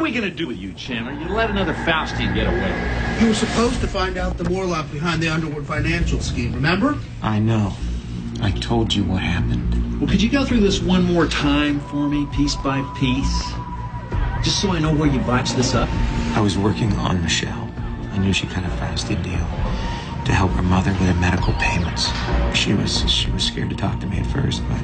we going to do with you, Chandler? You let another Faustian get away. You were supposed to find out the Morlock behind the Underwood financial scheme, remember? I know. I told you what happened. Well, could you go through this one more time for me, piece by piece? Just so I know where you botched this up. I was working on Michelle. I knew she cut a Faustian deal to help her mother with her medical payments. She was scared to talk to me at first, but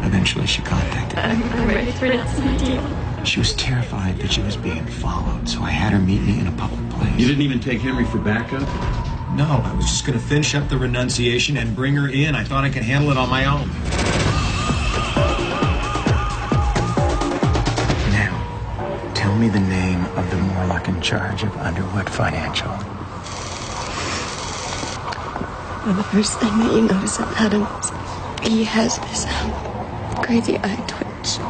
eventually she contacted me. I'm ready to renounce my deal. She was terrified that she was being followed, so I had her meet me in a public place. You didn't even take Henry for backup? No, I was just going to finish up the renunciation and bring her in. I thought I could handle it on my own. Now, tell me the name of the Morlock in charge of Underwood Financial. Well, the first thing that you notice of Adams, he has this crazy eye twitch.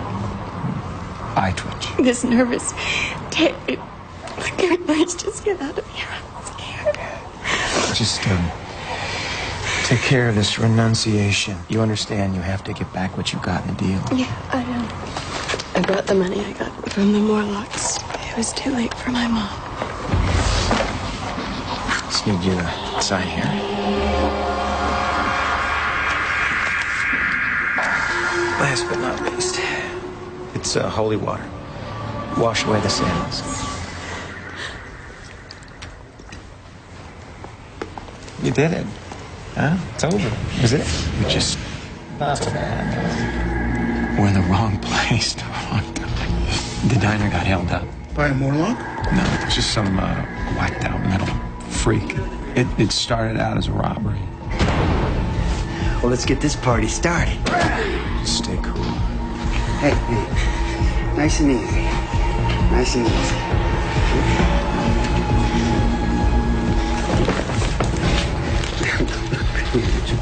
Eye twitch? This nervous tick. Please just get out of here. I'm scared. Just take care of this renunciation. You understand you have to get back what you got in the deal. Yeah, I know. I brought the money I got from the Morlocks. It was too late for my mom. Just need you to sign here. Last but not least, it's holy water. Wash away the sins. You did it. Huh? It's over. Is it? We just... Not so bad. We're in the wrong place at the wrong time. The diner got held up. By a Morlock? No, it was just some whacked out metal freak. It started out as a robbery. Well, let's get this party started. Just stay cool. Hey, nice and easy. Nice and easy.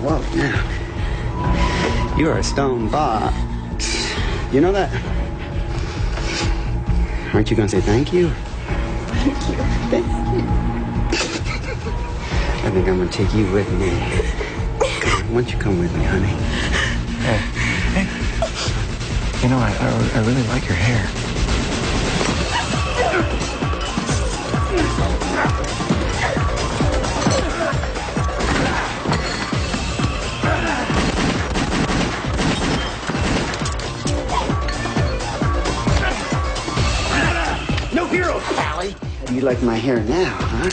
Whoa, now. You're a stone box. You know that? Aren't you gonna say thank you? Thank you. Thank you. I think I'm gonna take you with me. Come on, why don't you come with me, honey? Hey. You know, I really like your hair. No heroes, Pally. You like my hair now, huh?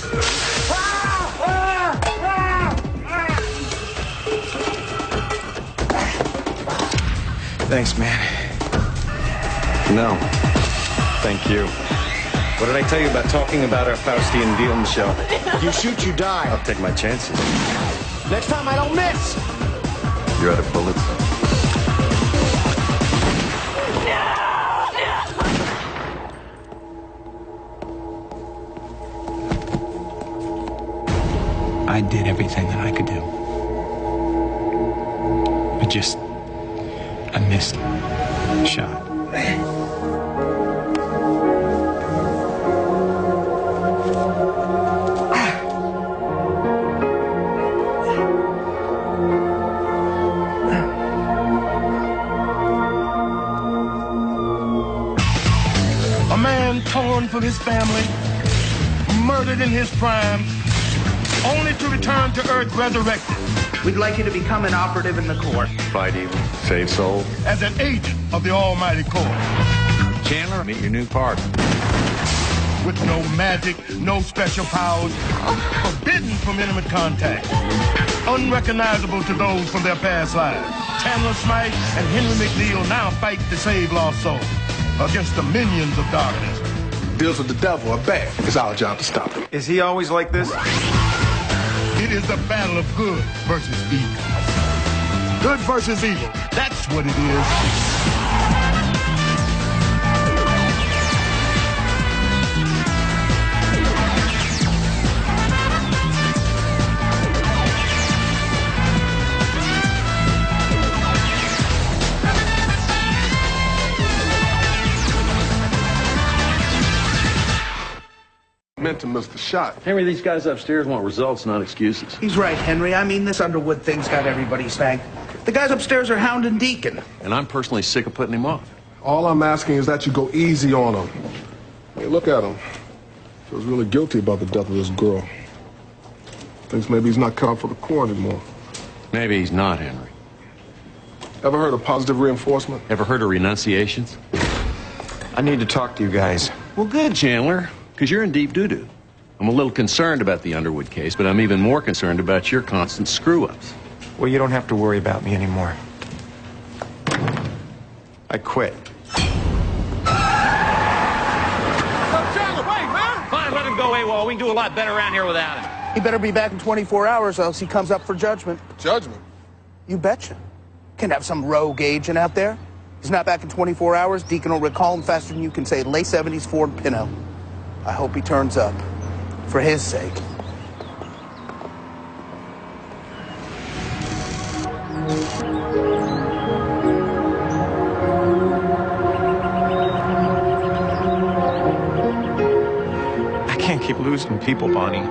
Thanks, man. No. Thank you. What did I tell you about talking about our Faustian deal, Michelle? You shoot, you die. I'll take my chances. Next time I don't miss. You're out of bullets. I did everything that I could do. I missed the shot. A man torn from his family, murdered in his prime, only to return to Earth resurrected. We'd like you to become an operative in the Corps. Fight evil, save souls. As an agent of the Almighty Corps. Chandler, meet your new partner. With no magic, no special powers, forbidden from intimate contact, unrecognizable to those from their past lives. Chandler Smythe and Henry McNeil now fight to save lost souls against the minions of darkness. Deals with the devil are bad. It's our job to stop them. Is he always like this? It is the battle of good versus evil. Good versus evil. That's what it is. Meant to miss the shot. Henry, these guys upstairs want results, not excuses. He's right, Henry. I mean, this Underwood thing's got everybody spanked. The guys upstairs are hounding Deacon. And I'm personally sick of putting him off. All I'm asking is that you go easy on him. Hey, look at him. Feels really guilty about the death of this girl. Thinks maybe he's not cut out for the Corps anymore. Maybe he's not, Henry. Ever heard of positive reinforcement? Ever heard of renunciations? I need to talk to you guys. Well, good, Chandler, because you're in deep doo-doo. I'm a little concerned about the Underwood case, but I'm even more concerned about your constant screw-ups. Well, you don't have to worry about me anymore. I quit. Chandler, wait, man! Fine, let him go AWOL. We can do a lot better around here without him. He better be back in 24 hours, else he comes up for judgment. Judgment? You betcha. Can't have some rogue agent out there. He's not back in 24 hours. Deacon will recall him faster than you can say late 70s Ford Pinto. I hope he turns up. For his sake. I can't keep losing people, Bonnie.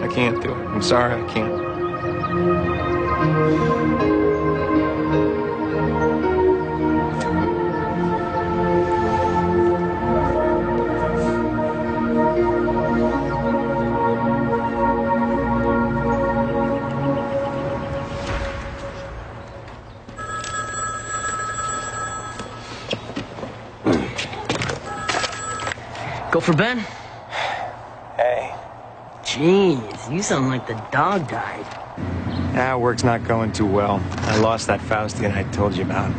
I can't do it. I'm sorry, I can't. Go for Ben? Hey. Jeez, you sound like the dog died. Work's not going too well. I lost that Faustian I told you about.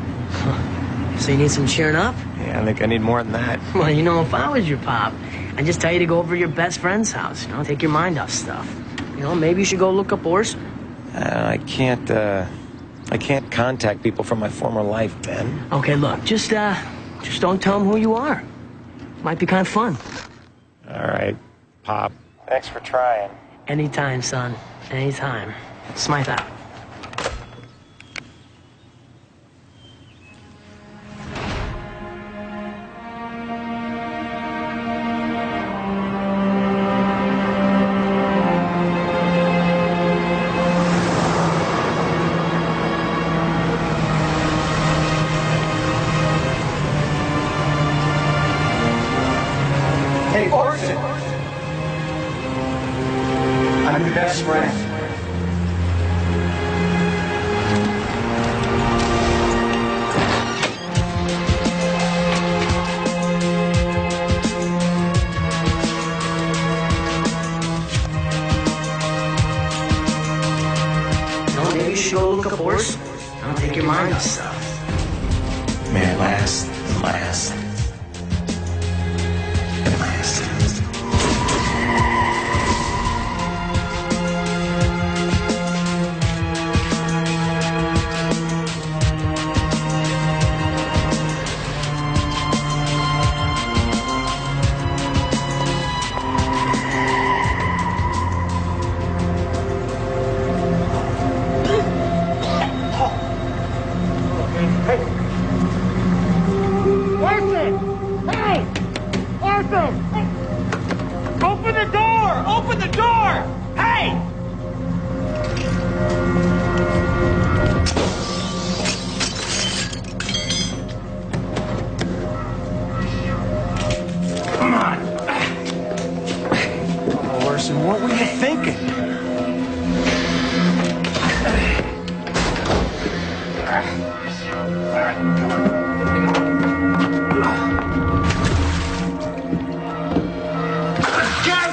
So you need some cheering up? Yeah, I think I need more than that. Well, you know, if I was your pop, I'd just tell you to go over to your best friend's house, you know, take your mind off stuff. You know, maybe you should go look up Orson. I can't contact people from my former life, Ben. Okay, look, just don't tell them who you are. Might be kind of fun. All right, Pop. Thanks for trying. Anytime, son. Anytime. Smythe out. Hey, Orson! I'm your best friend. Maybe you should go look up Orson. I'll take your mind off stuff. May it last and last and last. Hey! Arthur! Open the door! Open the door! Hey! Come on! Oh, Orson, what were you thinking?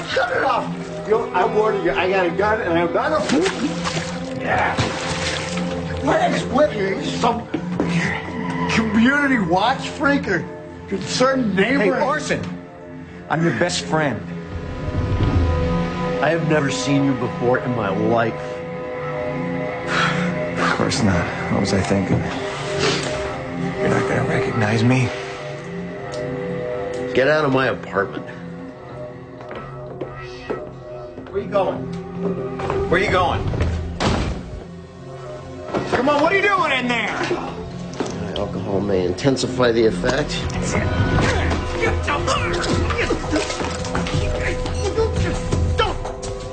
Cut it off! Yo, I warned you, I got a gun and I'm not a... Yeah. My ex-witness, some community watch freak or concerned neighbor. Hey, Orson, I'm your best friend. I have never seen you before in my life. Of course not. What was I thinking? You're not gonna recognize me. Get out of my apartment. Where you going? Where you going? Come on, what are you doing in there? Alcohol may intensify the effect. Don't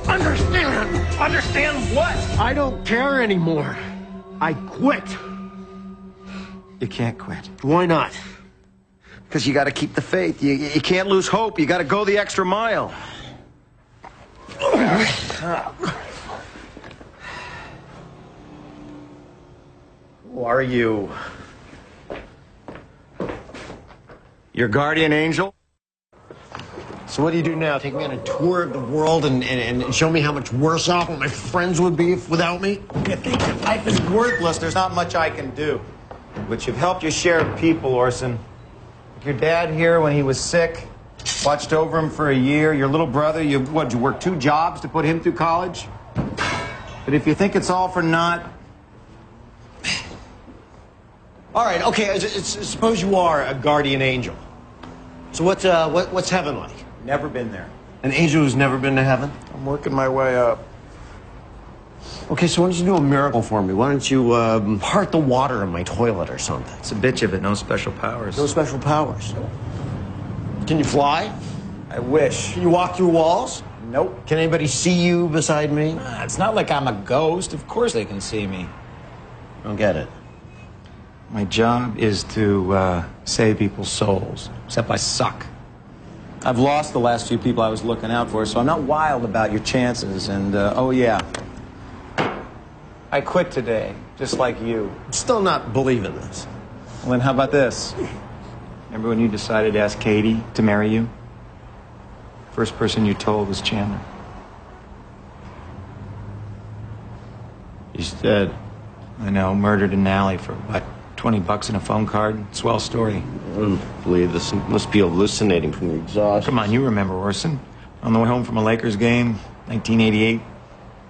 understand. Understand what? I don't care anymore. I quit. You can't quit. Why not? Because you got to keep the faith. You can't lose hope. You got to go the extra mile. Who are you? Your guardian angel? So what do you do now? Take me on a tour of the world and show me how much worse off my friends would be without me? You think your life is worthless? There's not much I can do. But you've helped your share of people, Orson. Like your dad here when he was sick, watched over him for a year. Your little brother, you worked 2 jobs to put him through college? But if you think it's all for naught... All right, okay, suppose you are a guardian angel. So what's heaven like? Never been there. An angel who's never been to heaven? I'm working my way up. Okay, so why don't you do a miracle for me? Why don't you part the water in my toilet or something? It's a bitch of it, no special powers. No special powers. Can you fly? I wish. Can you walk through walls? Nope. Can anybody see you beside me? It's not like I'm a ghost. Of course they can see me. Don't get it. My job is to save people's souls, except I suck. I've lost the last few people I was looking out for, so I'm not wild about your chances. And, oh yeah, I quit today, just like you. I'm still not believing this. Well, then how about this? Remember when you decided to ask Katie to marry you? First person you told was Chandler. He's dead. I know, murdered in an alley for, what, $20 in a phone card? Swell story. I don't believe this. Must be hallucinating from the exhaustion. Come on, you remember Orson. On the way home from a Lakers game, 1988.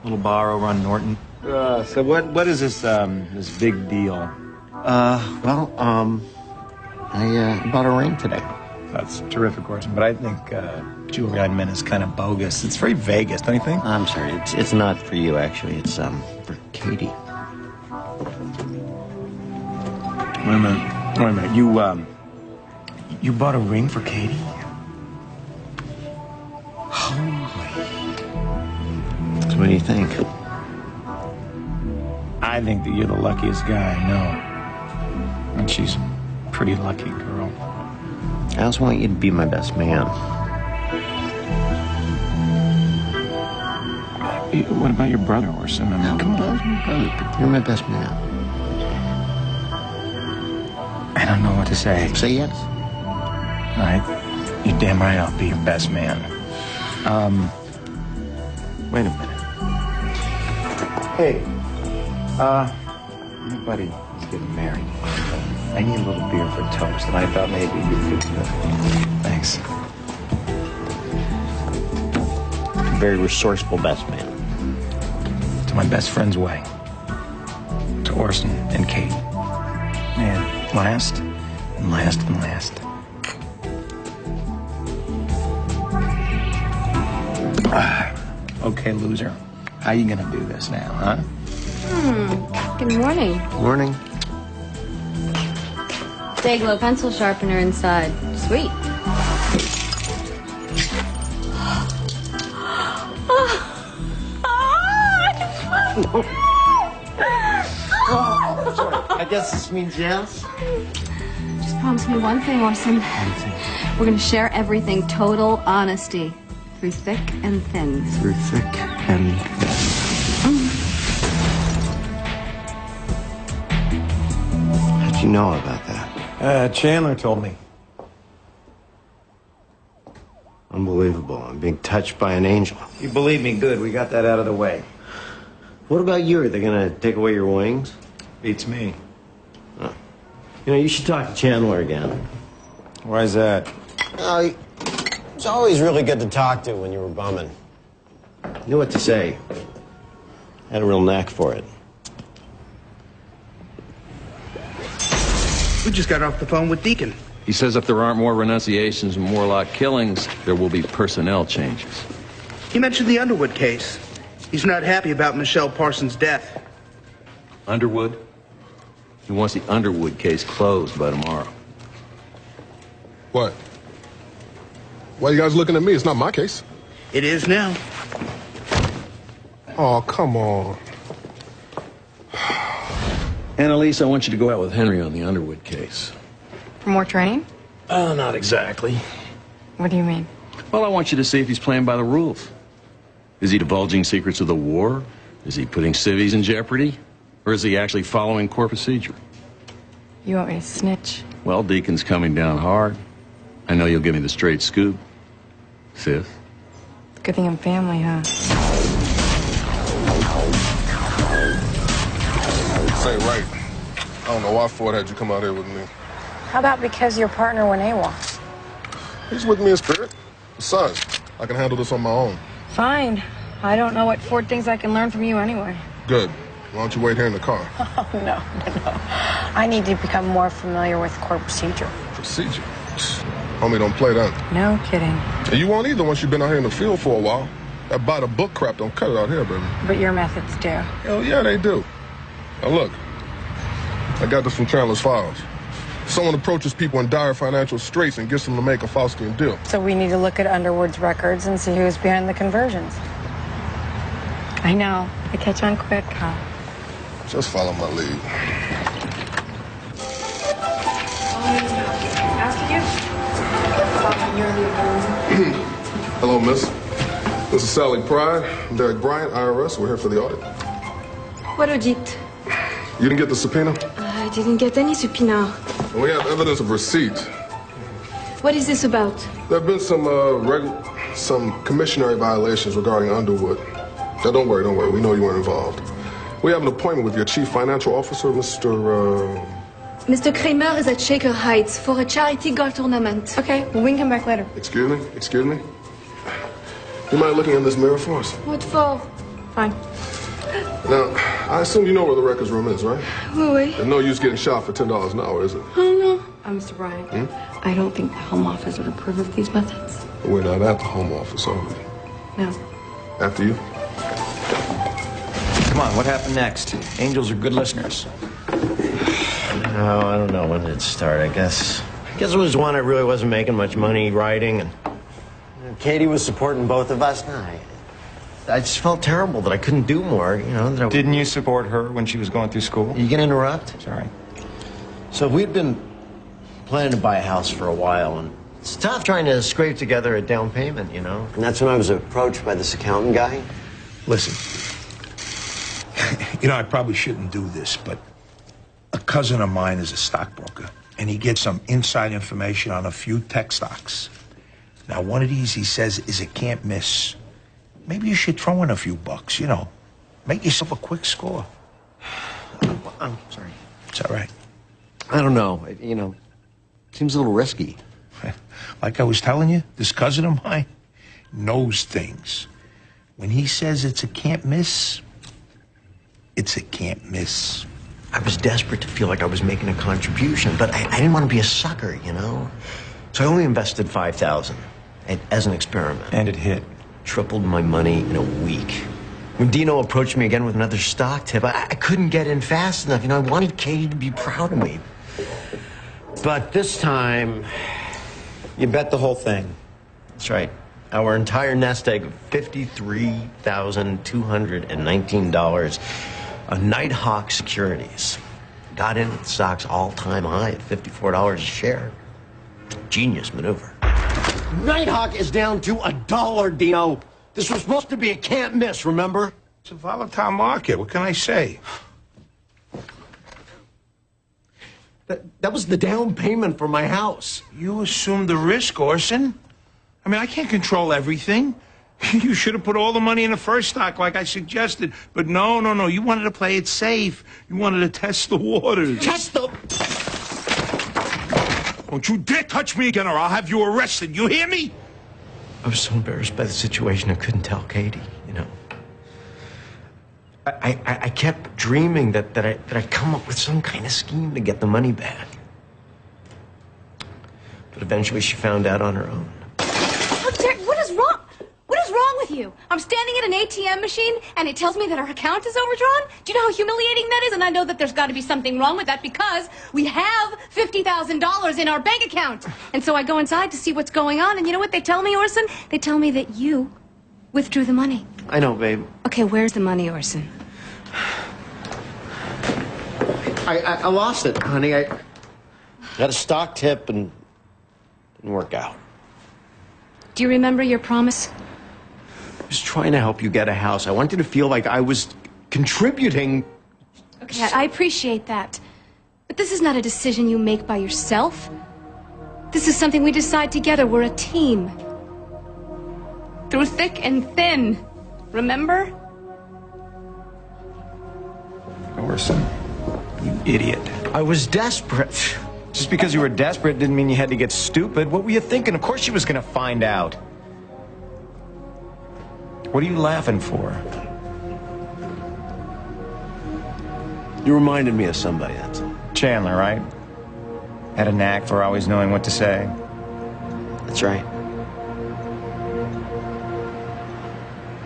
Little bar over on Norton. So what is this big deal? I bought a ring today. That's terrific, Orson. But I think jewelry on men is kind of bogus. It's very Vegas, don't you think? I'm sorry. It's not for you, actually. It's for Katie. Wait a minute. You bought a ring for Katie? Holy. So what do you think? I think that you're the luckiest guy I know. And she's a pretty lucky girl. I also want you to be my best man. What about your brother, Orson? Come on, you're my best man. I don't know what to say. Say yes. All right. You're damn right I'll be your best man. Wait a minute. Hey, my buddy is getting married. I need a little beer for toast, and I thought maybe you could... Thanks. Very resourceful best man. To my best friend's way. To Orson and Kate. And last, and last, and last. Okay, loser. How you gonna do this now, huh? Good morning. Morning. Day-Glo pencil sharpener inside. Sweet. I guess this means yes. Just promise me one thing, Orson. We're gonna share everything. Total honesty. Through thick and thin. Through thick and thin. How'd you know about that? Chandler told me. Unbelievable. I'm being touched by an angel. You believe me, good. We got that out of the way. What about you? Are they gonna take away your wings? Beats me. You know, you should talk to Chandler again. Why is that? It's always really good to talk to when you were bumming. You knew what to say. Had a real knack for it. We just got off the phone with Deacon. He says if there aren't more renunciations and Morlock killings, there will be personnel changes. He mentioned the Underwood case. He's not happy about Michelle Parsons' death. Underwood? He wants the Underwood case closed by tomorrow. What? Why are you guys looking at me? It's not my case. It is now. Oh, come on. Annalise, I want you to go out with Henry on the Underwood case. For more training? Not exactly. What do you mean? Well, I want you to see if he's playing by the rules. Is he divulging secrets of the war? Is he putting civvies in jeopardy? Or is he actually following court procedure? You want me to snitch? Well, Deacon's coming down hard. I know you'll give me the straight scoop. Sis? Good thing I'm family, huh? This ain't right. I don't know why Ford had you come out here with me. How about because your partner went AWOL? He's with me in spirit. Besides, I can handle this on my own. Fine. I don't know what Ford thinks I can learn from you anyway. Good. Why don't you wait here in the car? Oh, no. I need to become more familiar with court procedure. Procedure? Homie, don't play that. No kidding. And you won't either once you've been out here in the field for a while. That by the book crap don't cut it out here, baby. But your methods do. Hell yeah, they do. Now look, I got this from Chandler's files. Someone approaches people in dire financial straits and gets them to make a Faustian deal. So we need to look at Underwood's records and see who's behind the conversions. I know. I catch on quick, huh? Just follow my lead. Hello, miss. This is Sally Pride. I'm Derek Bryant, IRS. We're here for the audit. What audit? You didn't get the subpoena? I didn't get any subpoena. We have evidence of receipt. What is this about? There have been some commissionary violations regarding Underwood. Now, don't worry. We know you weren't involved. We have an appointment with your chief financial officer, Mr. Mr. Kramer is at Shaker Heights for a charity golf tournament. Okay, well, we can come back later. Excuse me? You mind looking in this mirror for us? What for? Fine. Now, I assume you know where the records room is, right? Oui. There's no use getting shot for $10 an hour, is it? Oh, no. Mr. Bryant, I don't think the Home Office would approve of these methods. We're not at the Home Office, are we? No. After you. Come on, what happened next? Angels are good listeners. Oh, I don't know when it started. I guess it was one I really wasn't making much money writing, and Katie was supporting both of us. And I just felt terrible that I couldn't do more. Didn't you support her when she was going through school? You can interrupt. Sorry. So we'd been planning to buy a house for a while, and it's tough trying to scrape together a down payment, And that's when I was approached by this accountant guy. Listen, I probably shouldn't do this, but a cousin of mine is a stockbroker, and he gets some inside information on a few tech stocks. Now, one of these, he says, is a can't miss. Maybe you should throw in a few bucks, Make yourself a quick score. I'm sorry. It's all right. I don't know. Seems a little risky. Like I was telling you, this cousin of mine knows things. When he says it's a can't miss, it's a can't miss. I was desperate to feel like I was making a contribution, but I didn't want to be a sucker, So I only invested $5,000 as an experiment. And it hit. Tripled my money in a week. When Dino approached me again with another stock tip, I couldn't get in fast enough. I wanted Katie to be proud of me. But this time, You bet the whole thing. That's right. Our entire nest egg of $53,219 of Nighthawk Securities. Got in at the stock's all-time high at $54 a share. Genius maneuver. Nighthawk is down to $1, Dino. This was supposed to be a can't miss, remember? It's a volatile market. What can I say? That was the down payment for my house. You assumed the risk, Orson. I can't control everything. You should have put all the money in the first stock like I suggested. But no. You wanted to play it safe. You wanted to test the waters. Test the... Don't you dare touch me again or I'll have you arrested. You hear me? I was so embarrassed by the situation I couldn't tell Katie, I kept dreaming that I'd come up with some kind of scheme to get the money back. But eventually she found out on her own. Oh, Derek, what is wrong? What is wrong with you? I'm standing at an ATM machine and it tells me that our account is overdrawn? Do you know how humiliating that is? And I know that there's got to be something wrong with that because we have $50,000 in our bank account. And so I go inside to see what's going on. And you know what they tell me, Orson? They tell me that you withdrew the money. I know, babe. Okay, where's the money, Orson? I lost it, honey. I got a stock tip and didn't work out. Do you remember your promise? I was trying to help you get a house. I wanted to feel like I was contributing. Okay, I appreciate that. But this is not a decision you make by yourself. This is something we decide together. We're a team. Through thick and thin. Remember? Orson, you idiot. I was desperate. Just because you were desperate didn't mean you had to get stupid. What were you thinking? Of course she was going to find out. What are you laughing for? You reminded me of somebody, that's all. Chandler, right? Had a knack for always knowing what to say. That's right.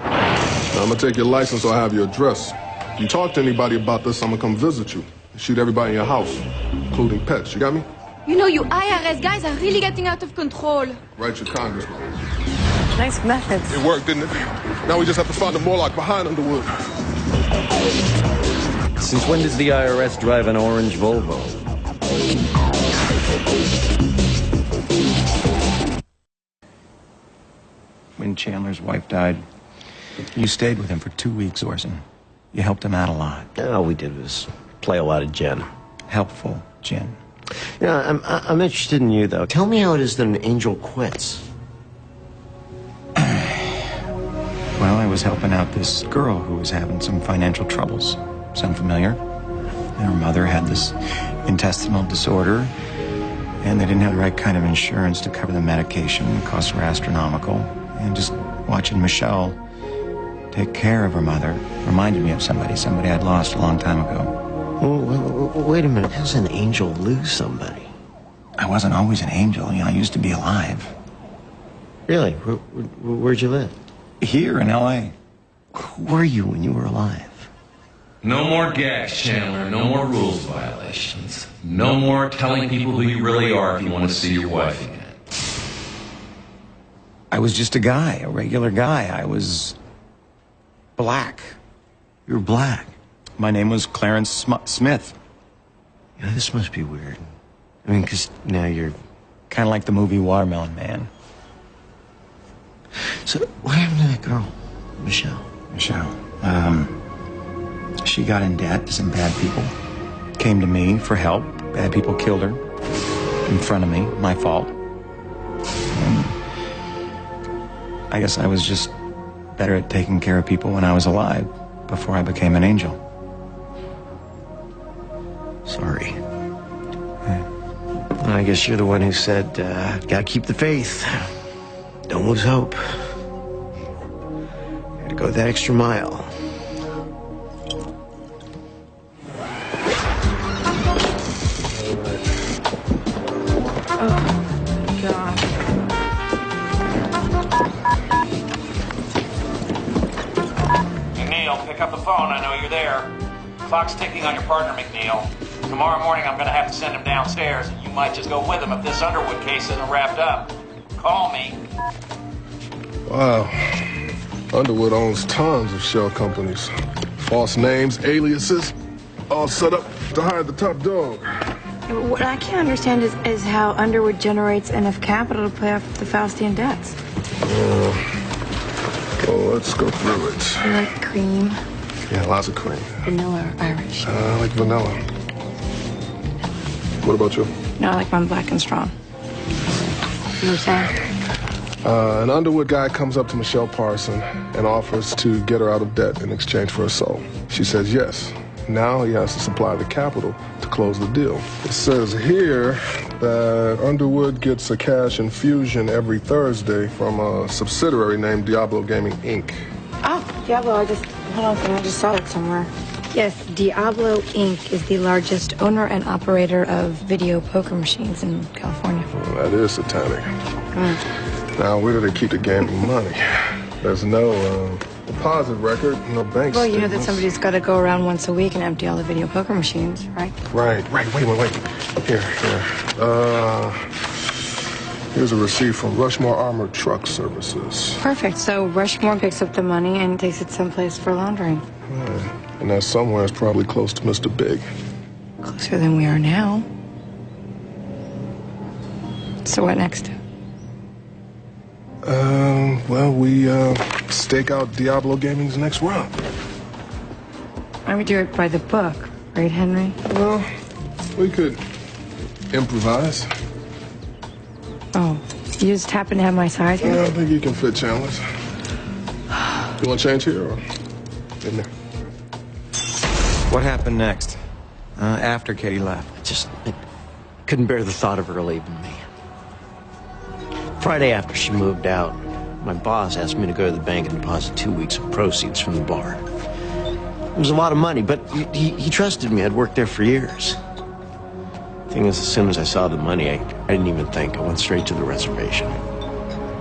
Now, I'm gonna take your license or I have your address. If you talk to anybody about this, I'm gonna come visit you and shoot everybody in your house, including pets. You got me? You know, you IRS guys are really getting out of control. Write your congressman. Nice methods. It worked, didn't it? Now we just have to find a Morlock behind Underwood. Since when does the IRS drive an orange Volvo? When Chandler's wife died, you stayed with him for 2 weeks, Orson. You helped him out a lot. All we did was play a lot of gin. Helpful gin. Yeah, I'm interested in you, though. Tell me how it is that an angel quits. Well, I was helping out this girl who was having some financial troubles. Sound familiar? And her mother had this intestinal disorder, and they didn't have the right kind of insurance to cover the medication. The costs were astronomical. And just watching Michelle take care of her mother reminded me of somebody I'd lost a long time ago. Well, wait a minute. How does an angel lose somebody? I wasn't always an angel. You know, I used to be alive. Really? Where'd you live? Here in L.A. Who were you when you were alive? No more gags, Chandler. No more rules violations. No more telling people who you really are if you want to see your wife again. I was just a guy, a regular guy. I was black. You were black? My name was Clarence Smith. You know, this must be weird. I mean, because now you're... Kind of like the movie Watermelon Man. So, what happened to that girl, Michelle? Michelle. She got in debt to some bad people. Came to me for help. Bad people killed her. In front of me. My fault. And I guess I was just better at taking care of people when I was alive, before I became an angel. Sorry. I guess you're the one who said, gotta keep the faith. Don't lose hope. Gotta go that extra mile. McNeil, pick up the phone. I know you're there. Clock's ticking on your partner, McNeil. Tomorrow morning, I'm going to have to send him downstairs, and you might just go with him if this Underwood case isn't wrapped up. Call me. Wow. Underwood owns tons of shell companies. False names, aliases, all set up to hire the top dog. What I can't understand is how Underwood generates enough capital to pay off the Faustian debts. Well, let's go through it. You like cream? Yeah, lots of cream. Vanilla or Irish? I like vanilla. What about you? No, I like mine black and strong. You were saying? An Underwood guy comes up to Michelle Parson and offers to get her out of debt in exchange for her soul. She says yes. Now he has to supply the capital to close the deal. It says here that Underwood gets a cash infusion every Thursday from a subsidiary named Diablo Gaming, Inc. Oh, Diablo, hold on a second, I just saw it somewhere. Yes, Diablo Inc. is the largest owner and operator of video poker machines in California. Well, that is satanic. Now, where do they keep the gambling money? There's no deposit record, no bank Well, you know that statements. somebody's got to go around once a week and empty all the video poker machines, right? Right. Wait. Here. Here's a receipt from Rushmore Armored Truck Services. Perfect. So Rushmore picks up the money and takes it someplace for laundering. Right. And that somewhere is probably close to Mr. Big. Closer than we are now. So what next? Well, we stake out Diablo Gaming's next run. Why don't we do it by the book, right, Henry? Well, we could improvise. Oh, you just happen to have my size here? Yeah, I think you can fit Chandler's. You want to change here or in there? What happened next? After Katie left? I couldn't bear the thought of her leaving me. Friday after she moved out, my boss asked me to go to the bank and deposit 2 weeks of proceeds from the bar. It was a lot of money, but he trusted me. I'd worked there for years. Thing is, as soon as I saw the money, I didn't even think. I went straight to the reservation.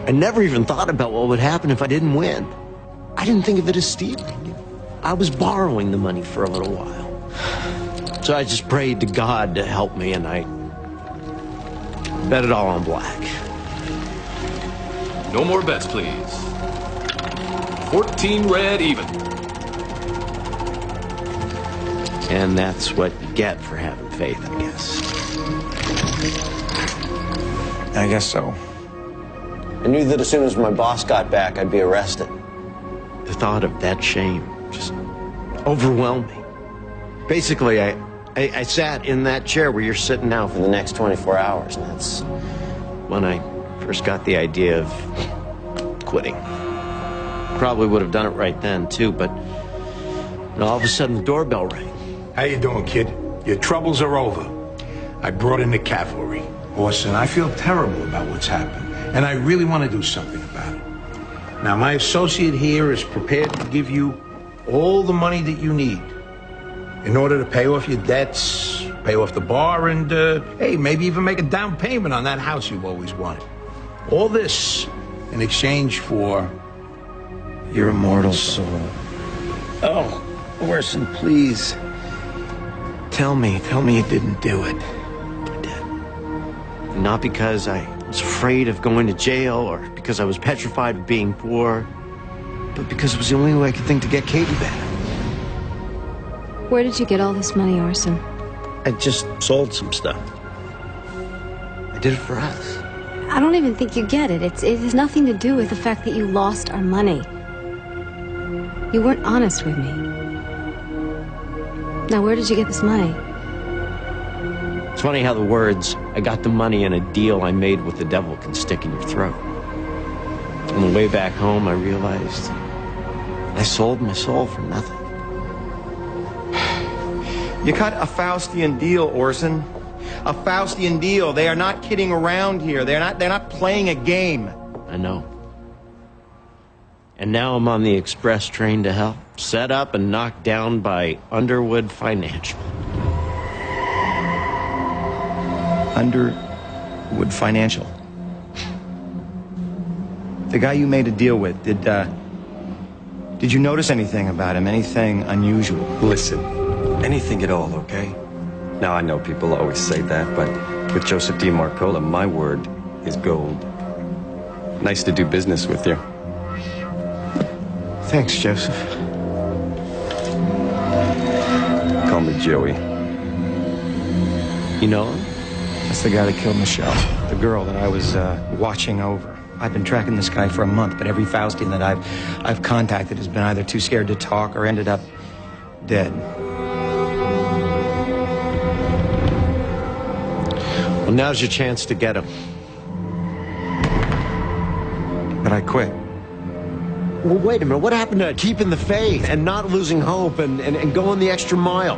I never even thought about what would happen if I didn't win. I didn't think of it as stealing. I was borrowing the money for a little while. So I just prayed to God to help me, and I bet it all on black. No more bets, please. 14 red even. And that's what you get for having faith, I guess. I guess so. I knew that as soon as my boss got back, I'd be arrested. The thought of that shame just overwhelmed me. Basically, I sat in that chair where you're sitting now for the next 24 hours, and that's when I first got the idea of quitting. Probably would have done it right then, too, but all of a sudden the doorbell rang. How you doing, kid? Your troubles are over. I brought in the cavalry. Orson, I feel terrible about what's happened, and I really want to do something about it. Now, my associate here is prepared to give you all the money that you need in order to pay off your debts, pay off the bar, and, hey, maybe even make a down payment on that house you've always wanted. All this in exchange for your immortal soul. Oh, Orson, please. Tell me you didn't do it. I did. Not because I was afraid of going to jail or because I was petrified of being poor, but because it was the only way I could think to get Katie back. Where did you get all this money, Orson? I just sold some stuff. I did it for us. I don't even think you get it. It has nothing to do with the fact that you lost our money. You weren't honest with me. Now, where did you get this money? It's funny how the words, "I got the money in a deal I made with the devil," can stick in your throat. On the way back home, I realized I sold my soul for nothing. You cut a Faustian deal, Orson. A Faustian deal. They are not kidding around here. They're not playing a game. I know. And now I'm on the express train to hell, set up and knocked down by Underwood Financial. Underwood Financial. The guy you made a deal with, did you notice anything about him? Anything unusual? Listen, anything at all, okay? Now, I know people always say that, but with Joseph D. Marcola, my word is gold. Nice to do business with you. Thanks, Joseph. Call me Joey. You know him? That's the guy that killed Michelle, the girl that I was watching over. I've been tracking this guy for a month, but every Faustian that I've contacted has been either too scared to talk or ended up dead. Well, now's your chance to get him. But I quit. Well, wait a minute. What happened to keeping the faith and not losing hope and going the extra mile?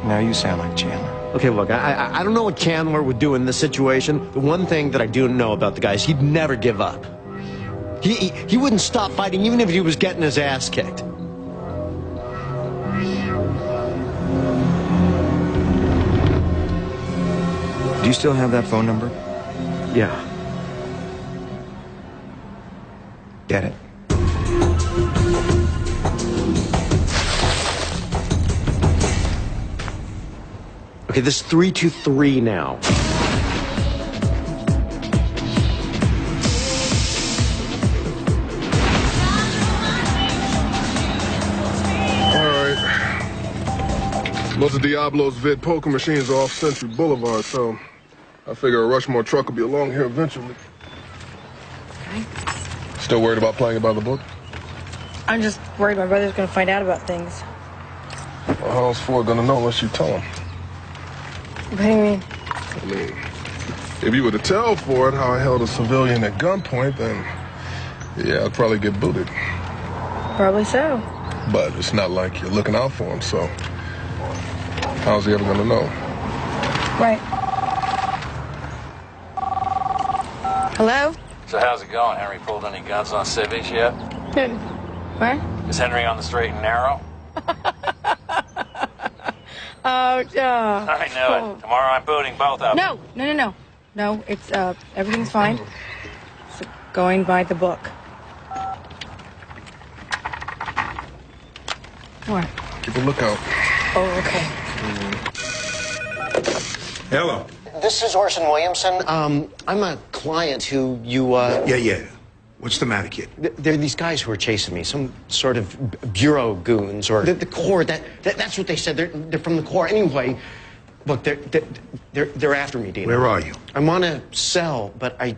Now you sound like Chandler. Okay, look, I don't know what Chandler would do in this situation. The one thing that I do know about the guy is he'd never give up. He wouldn't stop fighting even if he was getting his ass kicked. Do you still have that phone number? Yeah. Get it. Okay, this is 323 now. Most of Diablo's vid poker machines are off Century Boulevard, so I figure a Rushmore truck will be along here eventually. Okay. Still worried about playing it by the book? I'm just worried my brother's gonna find out about things. Well, how's Ford gonna know unless you tell him? What do you mean? I mean, if you were to tell Ford how I held a civilian at gunpoint, then yeah, I'd probably get booted. Probably so. But it's not like you're looking out for him, so how's he ever gonna know? Right. Hello? So how's it going? Henry pulled any guns on civvies yet? What? Is Henry on the straight and narrow? Oh, I knew it. Tomorrow I'm booting both of them. No, it's, everything's fine. It's going by the book. What? Keep a lookout. Oh, okay. Hello. This is Orson Williamson. I'm a client who you, Yeah. What's the matter, kid? There are these guys who are chasing me, some sort of bureau goons or the Corps. That's what they said. They're from the Corps. Anyway, look, they're after me, Dino. Where are you? I'm on a cell, but I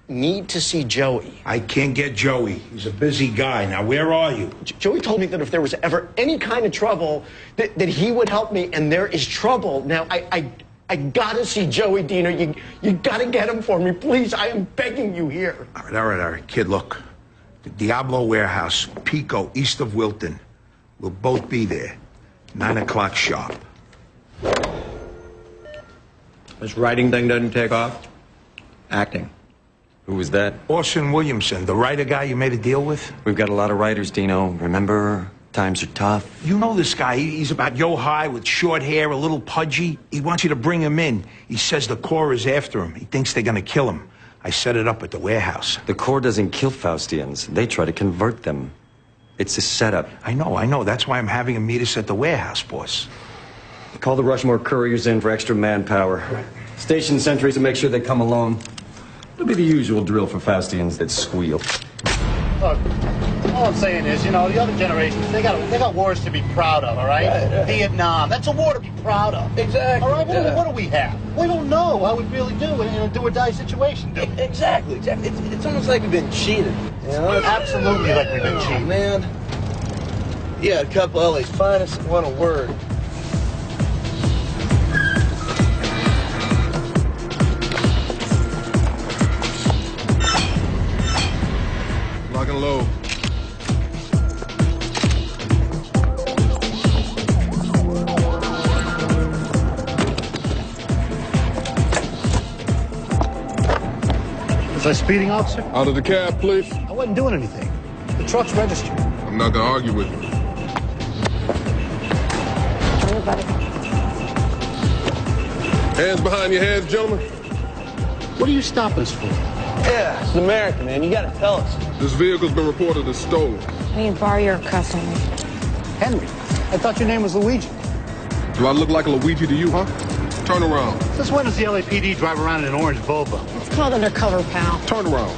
need to see Joey. I can't get Joey. He's a busy guy. Now, where are you? Joey told me that if there was ever any kind of trouble, that he would help me, and there is trouble. Now, I gotta see Joey, Dino. You gotta get him for me, please. I am begging you here. All right. Kid, look. The Diablo Warehouse, Pico, east of Wilton. We'll both be there. 9 o'clock sharp. This writing thing doesn't take off? Acting. Who was that? Orson Williamson, the writer guy you made a deal with? We've got a lot of writers, Dino. Remember, times are tough. You know this guy. He's about yo-high with short hair, a little pudgy. He wants you to bring him in. He says the Corps is after him. He thinks they're gonna kill him. I set it up at the warehouse. The Corps doesn't kill Faustians. They try to convert them. It's a setup. I know. That's why I'm having him meet us at the warehouse, boss. Call the Rushmore couriers in for extra manpower. Station sentries to make sure they come along. It'll be the usual drill for Faustians that squeal. Look, all I'm saying is, the other generations, they got wars to be proud of, all right? Right. Vietnam, that's a war to be proud of. Exactly. All right, what do we have? We don't know how we really do in a do-or-die situation, do we? Exactly. It's almost like we've been cheated. Absolutely like we've been cheated. Man, you had a couple of LA's finest and won a word. Lock and load. Was I speeding, officer? Out of the cab, please. I wasn't doing anything. The truck's registered. I'm not gonna argue with you. Here, buddy. Hands behind your heads, gentlemen. What are you stopping us for? Yeah, it's America, man. You gotta tell us. This vehicle's been reported as stolen. I need to borrow your cuss on me. Henry, I thought your name was Luigi. Do I look like a Luigi to you, huh? Turn around. Since when does the LAPD drive around in an orange Volvo? It's called undercover, pal. Turn around.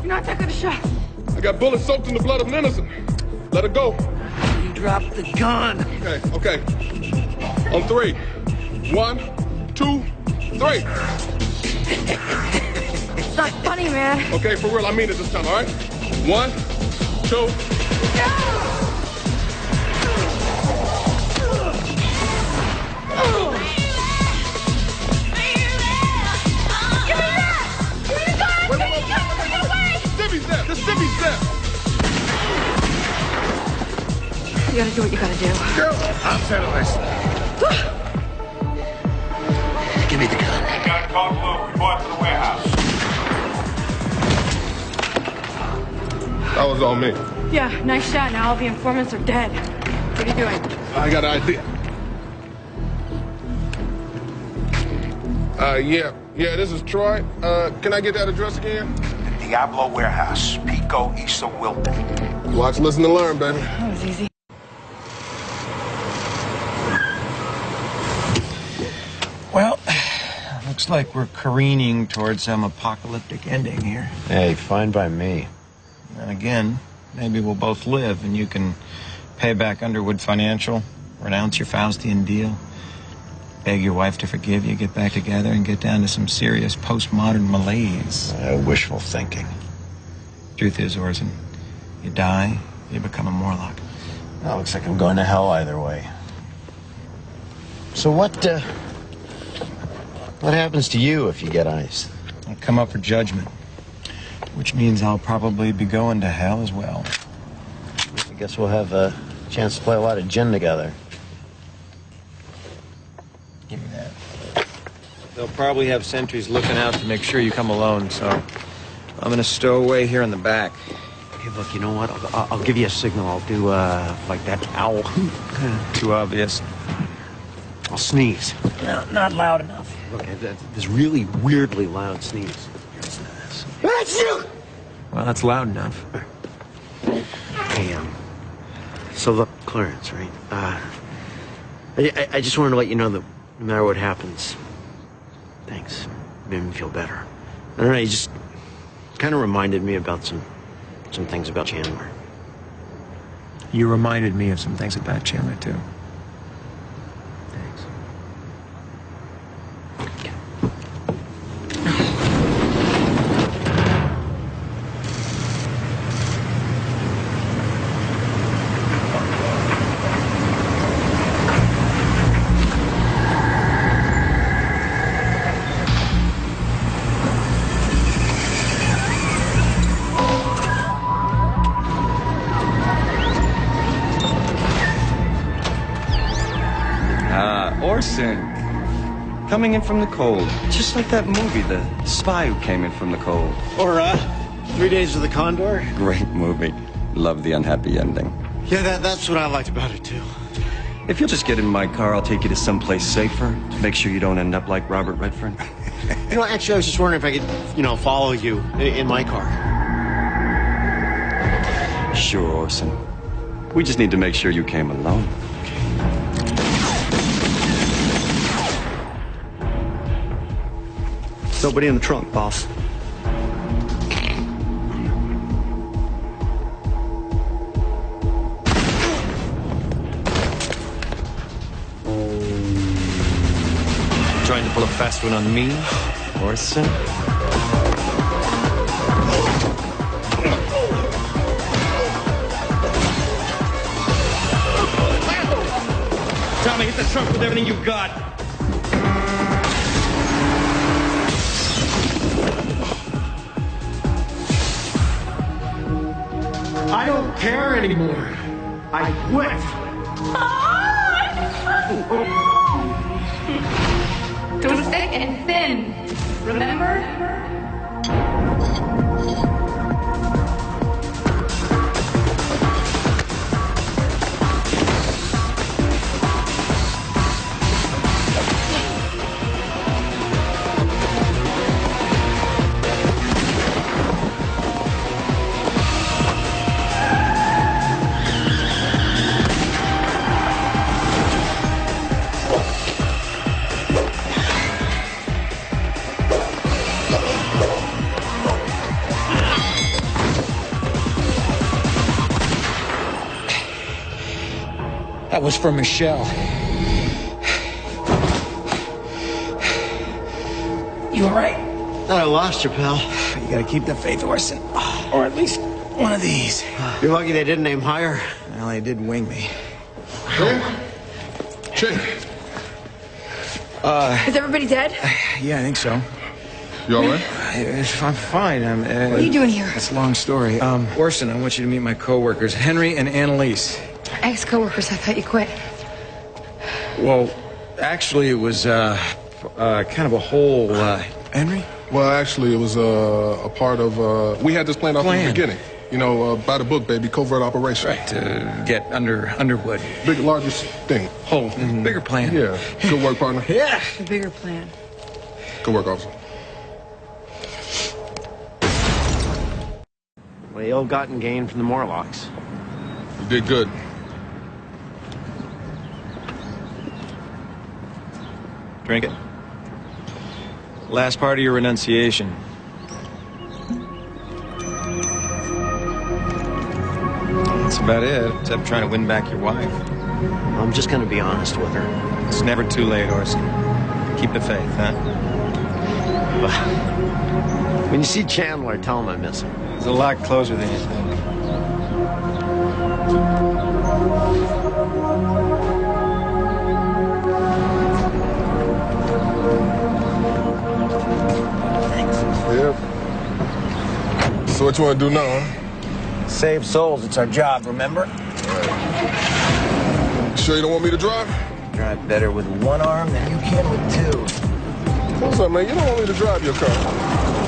Not taking a shot. I got bullets soaked in the blood of an innocent. Let it go. You dropped the gun. Okay. On 3. 1, 2, 3. It's not funny, man. Okay, for real, I mean it this time, all right? 1, 2. The Sibby's there. You gotta do what you gotta do. Girl, I'll settle this. Give me the gun. Got code blue. Report to the warehouse. That was on me. Yeah, nice shot. Now all the informants are dead. What are you doing? I got an idea. Yeah, this is Troy. Can I get that address again? The Diablo Warehouse, Pico, east of Wilton. Watch, listen, and learn, baby. That was easy. Well, looks like we're careening towards some apocalyptic ending here. Hey, fine by me. And again, maybe we'll both live and you can pay back Underwood Financial, renounce your Faustian deal, beg your wife to forgive you, get back together, and get down to some serious postmodern malaise. Wishful thinking. Truth is, Orson, you die, you become a Morlock. Well, looks like I'm going to hell either way. So what happens to you if you get iced? I'll come up for judgment, which means I'll probably be going to hell as well. I guess we'll have a chance to play a lot of gin together. Give me that. They'll probably have sentries looking out to make sure you come alone, so I'm gonna stow away here in the back. Hey, look, you know what? I'll give you a signal. I'll do, like that owl. Too obvious. I'll sneeze. No, not loud enough. Look, this really weirdly loud sneeze. That's you! Well, that's loud enough. Hey, so look, Clarence, right? I just wanted to let you know that no matter what happens, thanks. It made me feel better. I don't know, you just kind of reminded me about some things about Chandler. You reminded me of some things about Chandler, too. Thanks. Orson, coming in from the cold. Just like that movie, The Spy Who Came In From the Cold. Or, 3 Days of the Condor? Great movie. Love the unhappy ending. Yeah, that's what I liked about it, too. If you'll just get in my car, I'll take you to someplace safer to make sure you don't end up like Robert Redford. You know, actually, I was just wondering if I could, follow you in my car. Sure, Orson. We just need to make sure you came alone. Nobody in the trunk, boss. Trying to pull a fast one on me, Orson? Tommy, hit the trunk with everything you've got. I don't care anymore. I quit. Too thick and thin. Remember? That was for Michelle. You all right? Thought I lost you, pal. You gotta keep the faith, Orson. Or at least one of these. You're lucky they didn't aim higher. Well, they did wing me. Chick. Is everybody dead? Yeah, I think so. You all right? I'm fine. What are you doing here? It's a long story. Orson, I want you to meet my co-workers, Henry and Annalise. Ex-coworkers, I thought you quit. Well, actually, it was kind of a whole. Henry? Well, actually, it was a part of. We had this planned off from the beginning. By the book, baby, covert operation. Right, to get under Underwood. Big, largest thing. Whole, bigger plan. Yeah. Good work, partner. Yeah. The bigger plan. Good work, officer. Well, ill-gotten gain from the Morlocks. You did good. Drink it. Last part of your renunciation. That's about it, except trying to win back your wife. I'm just going to be honest with her. It's never too late, Orson. Keep the faith, huh? When you see Chandler, tell him I miss him. It's a lot closer than you think. Yep. So what you want to do now, huh? Save souls. It's our job, remember? Sure you don't want me to drive? Drive better with one arm than you can with two. What's up, man? You don't want me to drive your car.